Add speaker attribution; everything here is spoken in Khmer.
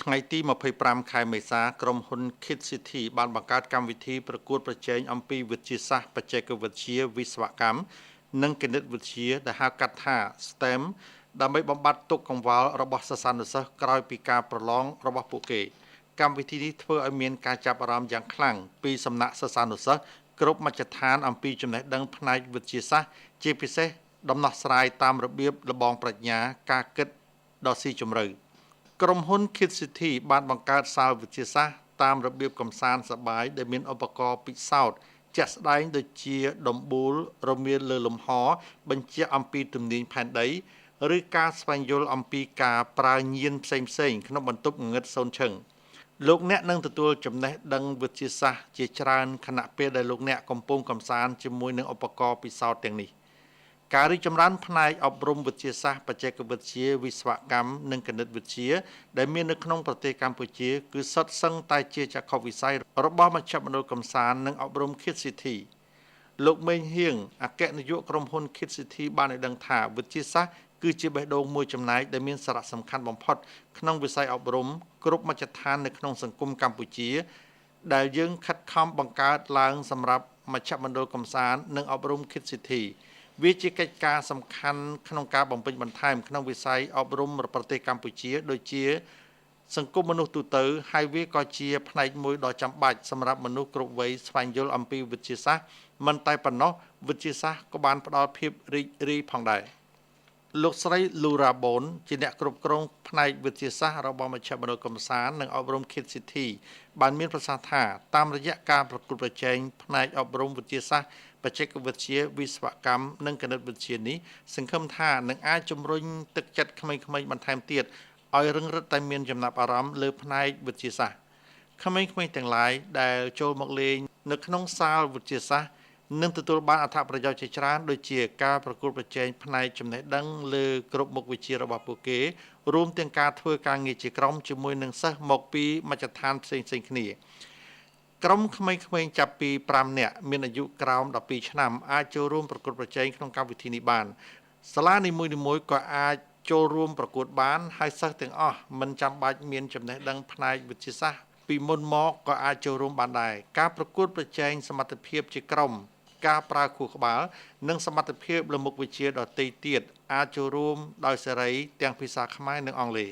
Speaker 1: ថ្ងៃទី25ខែមេសាក្រុមហ៊ុន Kit City បានបង្កើតកម្មវិធីប្រកួតប្រជែងអំពីវិទ្យាសាស្ត្របច្ចេកវិទ្យាវិស្វកម្មនិងគណិតវិទ្យាដែលហៅកាត់ថា STEM ដើម្បីបំបត្តិទុក្ខកង្វល់របស់សិស្សានុសិស្សក្រោយពីការប្រឡងរបស់ពួកគេកម្មវិធីនេះធ្វើឲ្យមានការចាប់អារម្មណ៍យ៉ាងខ្លាំងពីសំណាក់សិស្សានុសិស្សគ្រប់មជ្ឈដ្ឋានអំពីចំណេះដឹងផ្នែកវិទ្យាសាស្ត្រជាពិសេសដំណោះស្រាយតាមរបៀបលបងប្រាជ្ញាការគិតដ៏ស៊ីជម្រៅក្រុមហ៊ុន Kit City បានបង្កើតសាលវិទ្យាសាស្ត្រតាមរបៀបកំសាន្តសប្បាយដែលមានឧបករណ៍ពិសោធន៍ជាក់ស្ដែងដូចជាដំបូលរមៀលលើលំហបញ្ជាក់អំពីទំនាញផែនដីឬការស្វែងយល់អំពីការប្រើញៀនផ្សេងៗក្នុងបន្ទប់ងងឹតសូនឈឹងលោកអ្នកនឹងទទួលចំណេះដឹងវិទ្យាសាស្ត្រជាច្រើនខណៈពេលដែលលោកអ្នកកំពុងកំសាន្តជាមួយនឹងឧបករណ៍ពិសោធន៍ទាំងនេះការរីកចម្រើនផ្នែកអប់រំវិទ្យាសាស្ត្របច្ចេកវិទ្យាវិស្វកម្មនិងគណិតវិទ្យាដែលមាននៅក្នុងប្រទេសកម្ពុជាគឺសុទ្ធសឹងតែជាចក្ខុវិស័យរបស់មជ្ឈមណ្ឌលកំសាន្តនិងអប់រំ Kit City លោកមេងហៀងអគ្គនាយកក្រុមហ៊ុន Kit City បានឲ្យដឹងថាវិទ្យាសាស្ត្រគឺជាបេះដូងមួយចំណែកដែលមានសារៈសំខាន់បំផុតក្នុងវិស័យអប់រំគ្រប់មជ្ឈដ្ឋាននៅក្នុងសង្គមកម្ពុជាដែលយើងខិតខំបង្កើតឡើងសម្រាប់មជ្ឈមណ្ឌលកំសាន្តនិងអប់រំ Kit Cityវាជាកិច្ចការសំខាន់ក្នុងការបំពេញបន្ថែមក្នុងវិស័យអប់រំប្រទេសកម្ពុជាដូចជាសង្គមមនុស្សទូទៅហើយវាក៏ជាផ្នែកមួយដ៏ចាំបាច់សម្រាប់មនុស្សគ្រប់វ័យស្វែងយល់អំពីវិទ្យាសាស្ត្រមិនតែប៉ុណ្ណោះវិទ្យាសាស្ត្រក៏បានផ្ដល់ភាពរីករាយផងដែរលោកស្រី Laura Bon ជាអ្នកគ្រប់គ្រងផ្នែកវិទ្យាសាស្ត្ររបស់មជ្ឈមណ្ឌលកំសាន្តនិងអប់រំ Kit City បានមានប្រសាសន៍ថាតាមរយៈការប្រកួតប្រជែងផ្នែកអប់រំវិទ្យាសាស្ត្របច្ចេកវិទ្យាវិស្វកម្មនិងគណិតវិទ្យានេះសង្ឃឹមថានឹងអាចជំរុញទឹកចិត្តក្មេងៗបន្ថែមទៀតឲ្យរឹងរឹតតែមានចំណាប់អារម្មណ៍លើផ្នែកវិទ្យាសាស្ត្រក្មេងៗទាំងឡាយដែលចូលមកលេងនៅក្នុងសាលវិទ្យាសាស្ត្រនឹងទទួលបានអត្ថប្រយោជន៍ជាច្រើនដូចជាការប្រកួតប្រជែងផ្នែកចំណេះដឹងលើគ្រប់មុខវិជ្ជារបស់ពួកគេរួមទាំងការធ្វើការងារជាក្រុមជាមួយនឹងសិស្សមកពីមជ្ឈដ្ឋានផ្សេងៗគ្នាក្រុមក្មេងៗចាប់ពី5នាក់មានអាយុក្រោម12ឆ្នាំអាចចូលរួមប្រកួតប្រជែងក្នុងកម្មវិធីនេះបានសាលានីមួយៗក៏អាចចូលរួមប្រកួតបានហើយសិស្សទាំងអស់មិនចាំបាច់មានចំណេះដឹងផ្នែកវិទ្យាសាស្ត្រពីមុនមកក៏អាចចូលរួមបានដែរការប្រកួតប្រជែងសមត្ថភាពជាក្រុមការប្រើខួរក្បាលនិងសមត្ថភាពលើមុខវិជ្ជាដទៃទៀតអាចចូលរួមដោយសេរីទាំងភាសាខ្មែរនិងអង់គ្លេស